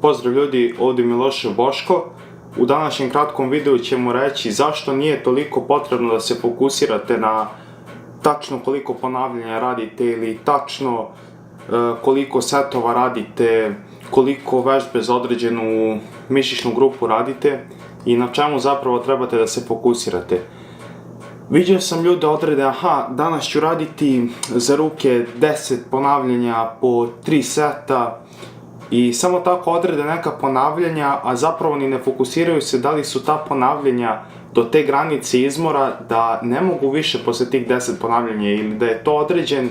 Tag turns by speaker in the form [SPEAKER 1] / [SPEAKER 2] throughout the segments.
[SPEAKER 1] Pozdrav ljudi, ovdje je Milošev Boško. U današnjem kratkom videu ćemo reći zašto nije toliko potrebno da se fokusirate na tačno koliko ponavljanja radite ili tačno koliko setova radite, koliko vežbe za određenu mišićnu grupu radite i na čemu zapravo trebate da se fokusirate. Vidio sam ljude odrede, danas ću raditi za ruke 10 ponavljanja po 3 seta i samo tako odrede neka ponavljanja, a zapravo ni ne fokusiraju se da li su ta ponavljanja do te granice izmora da ne mogu više posle tih 10 ponavljanja ili da je to određen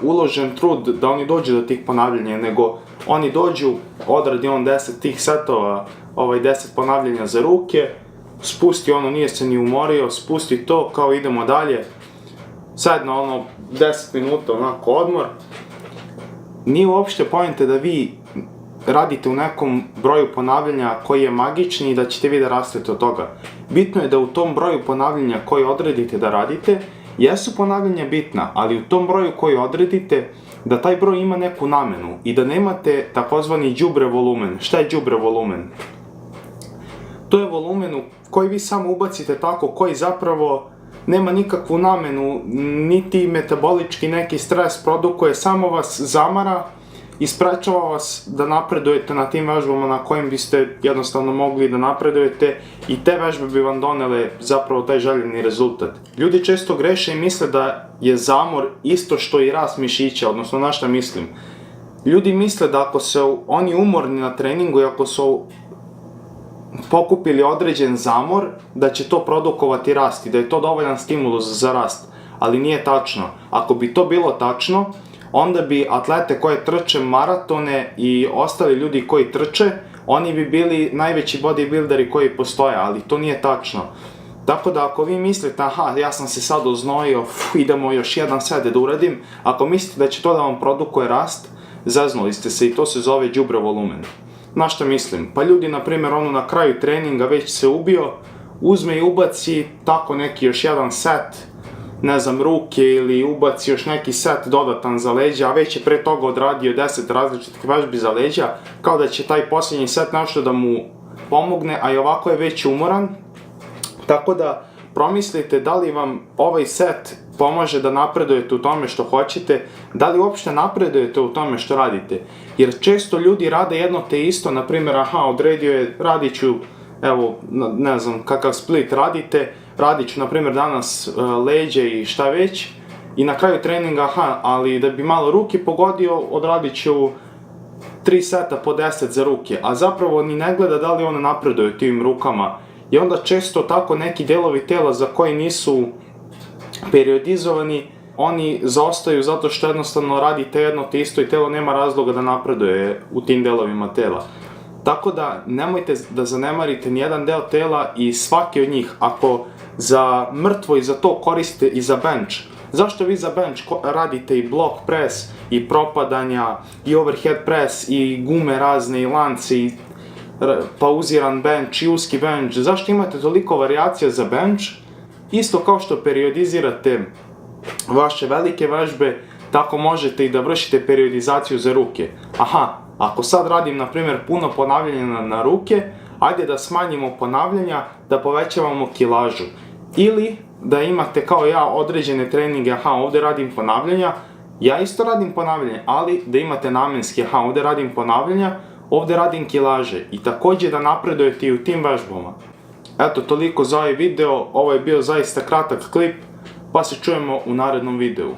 [SPEAKER 1] uložen trud da oni dođu do tih ponavljanja, nego oni dođu, odradi on 10 tih setova, 10 ponavljanja za ruke, spusti nije se ni umorio, spusti to, kao idemo dalje, sad na 10 minuta onako odmor. Nije uopšte poenta da vi radite u nekom broju ponavljanja koji je magični i da ćete vi da rastete od toga. Bitno je da u tom broju ponavljanja koji odredite da radite, jesu ponavljanja bitna, ali u tom broju koji odredite da taj broj ima neku namenu i da nemate takozvani đubre volumen. Šta je đubre volumen? To je volumen u koji vi samo ubacite tako, koji zapravo nema nikakvu namenu, niti metabolički neki stres produkuje, samo vas zamara i sprečava vas da napredujete na tim vežbama na kojim biste jednostavno mogli da napredujete i te vežbe bi vam donele zapravo taj željeni rezultat. Ljudi često greše i misle da je zamor isto što i rast mišića, odnosno na šta mislim. Ljudi misle da ako su oni umorni na treningu i ako su pokupili određen zamor, da će to produkovati rast i da je to dovoljan stimulus za rast, ali nije tačno. Ako bi to bilo tačno, onda bi atlete koje trče maratone i ostali ljudi koji trče, oni bi bili najveći bodybuilderi koji postoje, ali to nije tačno. Tako da ako vi mislite, ja sam se sad oznojio, idemo još jedan set da uradim, ako mislite da će to da vam produkuje rast, zeznuli ste se i to se zove đubre volumen. Na što mislim? Pa ljudi, na primjer, na kraju treninga već se ubio, uzme i ubaci tako neki još jedan set, ne znam, ruke ili ubaci još neki set dodatan za leđa, a već je pre toga odradio 10 različitih vežbi za leđa, kao da će taj posljednji set nešto da mu pomogne, a i ovako je već umoran. Tako da promislite da li vam ovaj set pomaže da napredujete u tome što hoćete, da li uopšte napredujete u tome što radite. Jer često ljudi rade jedno te isto, na primjer, odredio je, radit ću, evo, ne znam kakav split radite, radit ću, na primjer, danas leđe i šta već, i na kraju treninga, ali da bi malo ruke pogodio, odradit ću 3 seta po 10 za ruke, a zapravo ni ne gleda da li on napreduje tim rukama. I onda često tako neki delovi tela za koji nisu periodizovani, oni zaostaju zato što jednostavno radite jedno te isto i telo nema razloga da napreduje u tim delovima tela. Tako da nemojte da zanemarite nijedan deo tela i svaki od njih. Ako za mrtvo i za to koristite i za bench, zašto vi za bench radite i block press i propadanja i overhead press i gume razne i lance i pauziran bench i uski bench, zašto imate toliko varijacija za bench? Isto kao što periodizirate vaše velike vežbe, tako možete i da vršite periodizaciju za ruke. Ako sad radim, na primjer, puno ponavljanja na ruke, ajde da smanjimo ponavljanja, da povećavamo kilažu. Ili da imate kao ja određene treninge, ovdje radim ponavljanja, ja isto radim ponavljanja, ali da imate namenski, ovdje radim ponavljanja, ovdje radim kilaže i također da napredujete i u tim vežbama. Eto, toliko za ovaj video, ovo je bio zaista kratak klip, pa se čujemo u narednom videu.